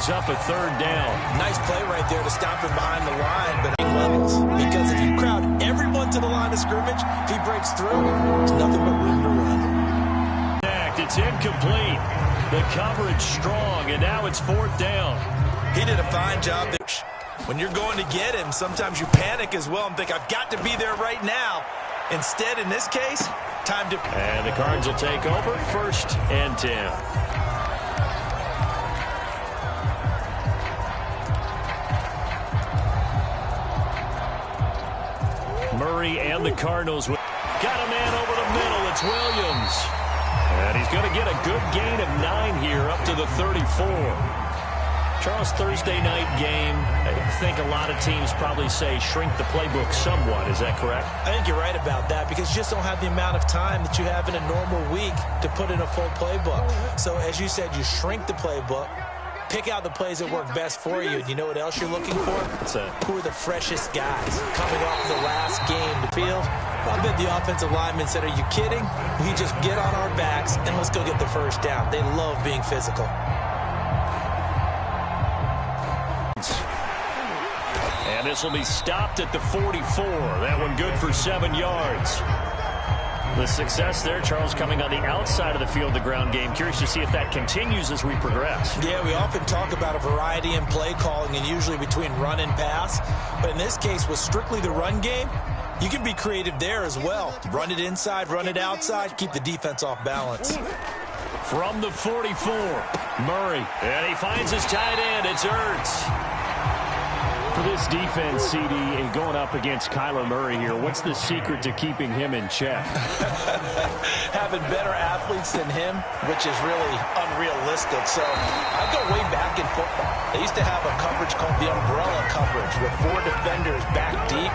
It's up a third down. Nice play right there to stop him behind the line, but levels. Because if you crowd everyone to the line of scrimmage, if he breaks through, there's nothing but room to run. It's incomplete. The coverage strong, and now it's fourth down. He did a fine job there. When you're going to get him, sometimes you panic as well and think, I've got to be there right now. Instead, in this case, time to... And the Cards will take over, 1st and 10. Murray and the Cardinals got a man over the middle. It's Williams. And he's going to get a good gain of 9 here up to the 34. Charles, Thursday night game, I think a lot of teams probably say shrink the playbook somewhat. Is that correct? I think you're right about that because you just don't have the amount of time that you have in a normal week to put in a full playbook. So as you said, you shrink the playbook, pick out the plays that work best for you. And you know what else you're looking for? Who are the freshest guys coming off the last game to field? I bet the offensive linemen said, are you kidding? We just get on our backs and let's go get the first down. They love being physical. And this will be stopped at the 44. That one good for 7 yards. The success there, Charles, coming on the outside of the field, the ground game. Curious to see if that continues as we progress. Yeah, we often talk about a variety in play calling and usually between run and pass. But in this case, with strictly the run game, you can be creative there as well. Run it inside, run it outside, keep the defense off balance. From the 44, Murray. And he finds his tight end. It's Ertz. For this defense, CD, and going up against Kyler Murray here, what's the secret to keeping him in check? Having better athletes than him, which is really unrealistic. So I go way back in football. They used to have a coverage called the umbrella coverage with 4 defenders back deep.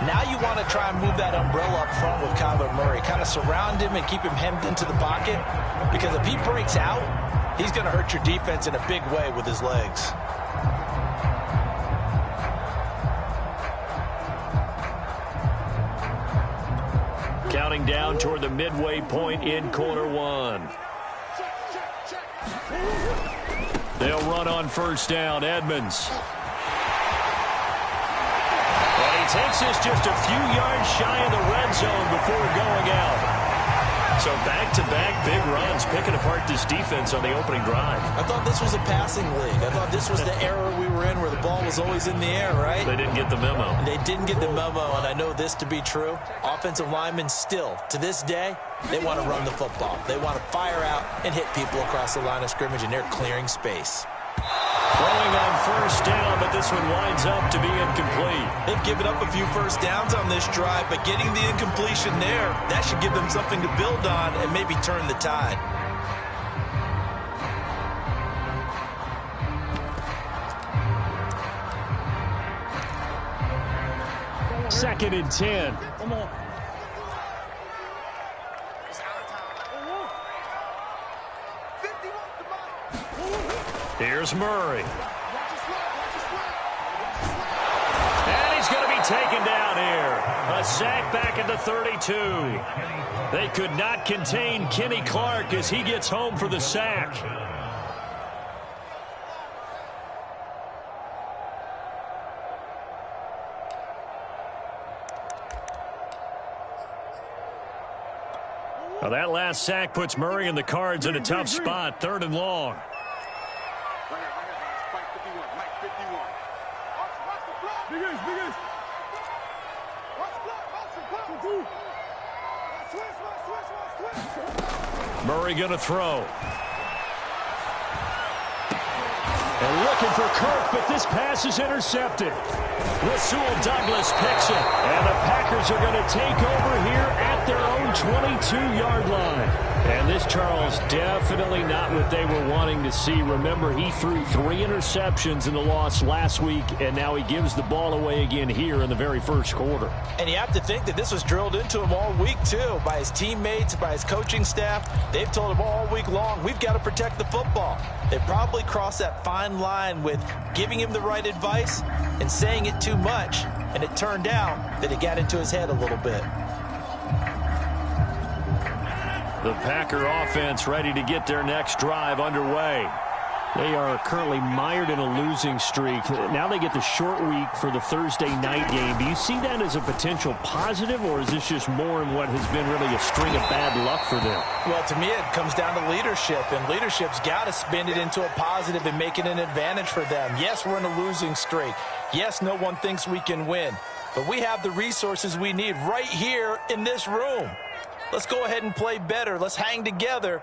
Now you want to try and move that umbrella up front with Kyler Murray. Kind of surround him and keep him hemmed into the pocket. Because if he breaks out, he's going to hurt your defense in a big way with his legs. Counting down toward the midway point in quarter 1. They'll run on first down. Edmonds. And he takes this just a few yards shy of the red zone before going out. So back-to-back big runs, picking apart this defense on the opening drive. I thought this was a passing league. I thought this was the era we were in where the ball was always in the air, right? They didn't get the memo. They didn't get the memo, and I know this to be true. Offensive linemen still, to this day, they want to run the football. They want to fire out and hit people across the line of scrimmage, and they're clearing space. Throwing on first down, but this one winds up to be incomplete. They've given up a few first downs on this drive, but getting the incompletion there, that should give them something to build on and maybe turn the tide. Second and 10. Come on. Here's Murray. And he's going to be taken down here. A sack back at the 32. They could not contain Kenny Clark as he gets home for the sack. Well, that last sack puts Murray and the Cards in a tough spot. 3rd and long. Murray going to throw. And looking for Kirk, but this pass is intercepted. Rasul Douglas picks it. And the Packers are going to take over here at their own 22-yard line. And this, Charles, definitely not what they were wanting to see. Remember, he threw 3 interceptions in the loss last week, and now he gives the ball away again here in the very first quarter. And you have to think that this was drilled into him all week, too, by his teammates, by his coaching staff. They've told him all week long, we've got to protect the football. They probably crossed that fine line with giving him the right advice and saying it too much, and it turned out that it got into his head a little bit. The Packer offense ready to get their next drive underway. They are currently mired in a losing streak. Now they get the short week for the Thursday night game. Do you see that as a potential positive, or is this just more in what has been really a string of bad luck for them? Well, to me, it comes down to leadership, and leadership's got to spin it into a positive and make it an advantage for them. Yes, we're in a losing streak. Yes, no one thinks we can win, but we have the resources we need right here in this room. Let's go ahead and play better. Let's hang together